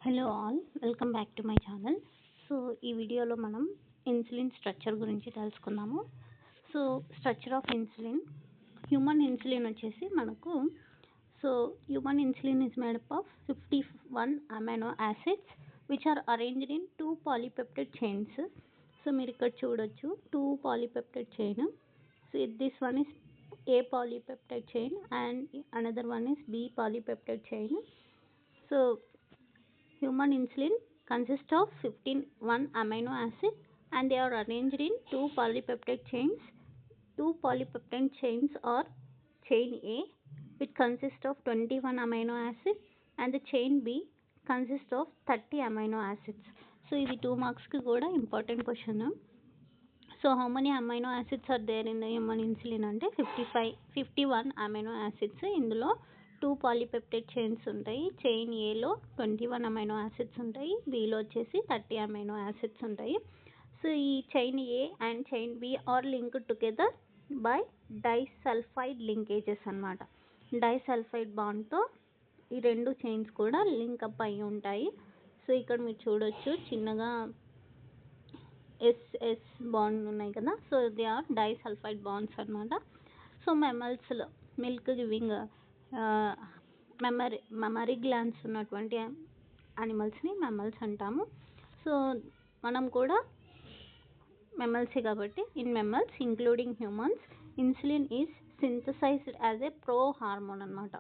Hello all, welcome back to my channel. So ఈ వీడియోలో మనం ఇన్సులిన్ స్ట్రక్చర్ గురించి తెలుసుకుందాము. So structure of insulin, human insulin వచ్చేసి మనకు human insulin is made up of 51 amino acids which are arranged in 2 polypeptide chains. So మీరు ఇక్కడ చూడొచ్చు 2 polypeptide chain. So this one is A polypeptide chain and another one is B polypeptide chain. So human insulin consists of 51 amino acids and they are arranged in 2 polypeptide chains. 2 polypeptide chains are chain A, which consists of 21 amino acids, and the chain B consists of 30 amino acids. So ఇది 2 marks ki kuda important question. So how many amino acids are there in the human insulin అంటే 51 amino acids. ఇందులో 2 polypeptide chains ఉంటాయి. Chain ఏలో 21 amino acids ఉంటాయి, below వచ్చేసి 30 amino acids ఉంటాయి. So ఈ chain A and chain B are linked together by disulfide linkages అన్నమాట. Disulfide బాండ్తో ఈ రెండు చైన్స్ కూడా లింక్ అప్ అయి ఉంటాయి. సో ఇక్కడ మీరు చూడొచ్చు చిన్నగా ఎస్ బాండ్ ఉన్నాయి కదా. So they are disulphide bonds అనమాట. సో మెమల్స్లో మిల్క్ గివింగ్ మెమరీ గ్లాండ్స్ ఉన్నటువంటి యానిమల్స్ని మెమల్స్ అంటాము. సో మనం కూడా మెమల్సే కాబట్టి in mammals including humans insulin is synthesised as a pro hormone అనమాట.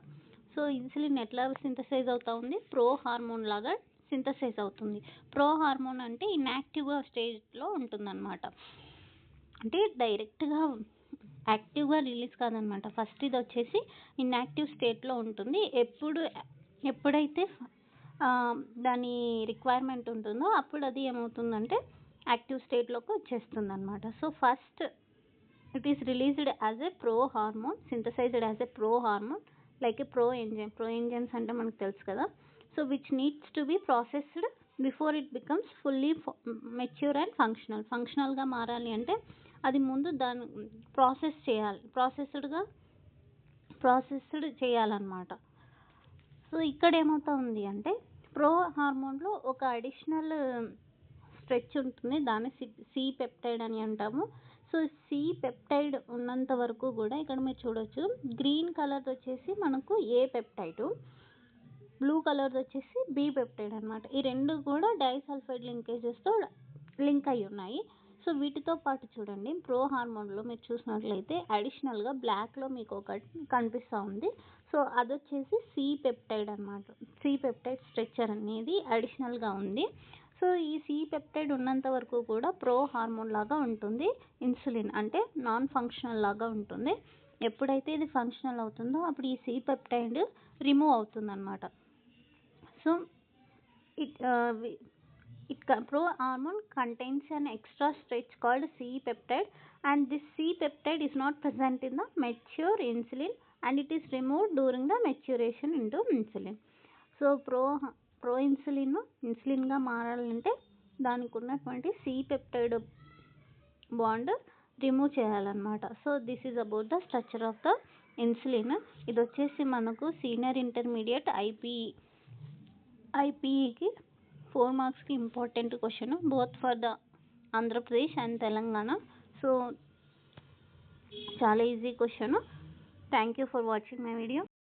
సో ఇన్సులిన్ ఎట్లా సింథసైజ్ అవుతా ఉంది, ప్రో హార్మోన్ లాగా సింథసైజ్ అవుతుంది. ప్రో హార్మోన్ అంటే ఇన్యాక్టివ్గా స్టేజ్లో ఉంటుందన్నమాట. అంటే డైరెక్ట్గా యాక్టివ్గా రిలీజ్ కాదనమాట. ఫస్ట్ ఇది వచ్చేసి ఇన్యాక్టివ్ స్టేట్లో ఉంటుంది. ఎప్పుడైతే దాని రిక్వైర్మెంట్ ఉంటుందో అప్పుడు అది ఏమవుతుందంటే యాక్టివ్ స్టేట్లోకి వచ్చేస్తుంది అనమాట. So first it is released as a pro hormone, synthesised as a pro hormone like a pro enzyme. Pro enzymes అంటే మనకు తెలుసు కదా. So which needs to be processed before it becomes fully mature and ఫంక్షనల్గా మారాలి అంటే అది ముందు దాన్ని ప్రాసెస్డ్ చేయాలన్నమాట. సో ఇక్కడ ఏమవుతా ఉంది అంటే ప్రో హార్మోన్లో ఒక అడిషనల్ స్ట్రెచ్ ఉంటుంది, దాన్ని సి పెప్టైడ్ అని అంటాము. సో సి పెప్టైడ్ ఉన్నంత వరకు కూడా ఇక్కడ మీరు చూడొచ్చు గ్రీన్ కలర్ వచ్చేసి మనకు ఏ పెప్టైడ్, బ్లూ కలర్ వచ్చేసి బి పెప్టైడ్ అనమాట. ఈ రెండు కూడా డైసల్ఫైడ్ లింకేజెస్తో లింక్ అయి ఉన్నాయి. సో వీటితో పాటు చూడండి ప్రో హార్మోన్లో మీరు చూసినట్లయితే అడిషనల్గా బ్లాక్లో మీకు ఒకటి కనిపిస్తూ ఉంది. సో అదొచ్చేసి సి పెప్టైడ్ అనమాట. సి పెప్టైడ్ స్ట్రక్చర్ అనేది అడిషనల్గా ఉంది. సో ఈ సి పెప్టైడ్ ఉన్నంత వరకు కూడా ప్రో హార్మోన్ లాగా ఉంటుంది ఇన్సులిన్, అంటే నాన్ ఫంక్షనల్ లాగా ఉంటుంది. ఎప్పుడైతే ఇది ఫంక్షనల్ అవుతుందో అప్పుడు ఈ సి పెప్టైడ్ రిమూవ్ అవుతుంది అనమాట. So pro hormone contains an extra stretch called C-peptide, and this C-peptide is not present in the mature insulin and it is removed during the maturation into insulin. So pro insulin గా మారాలంటే దానికి ఉన్నటువంటి C-peptide bond remove చేయాలన్నమాట. So this is about the structure of the insulin. ఇది వచ్చేసి మనకు senior intermediate ఐపీఈకి 4 మార్క్స్కి important question both for the Andhra Pradesh and Telangana. So చాలా easy question. Thank you for watching my video.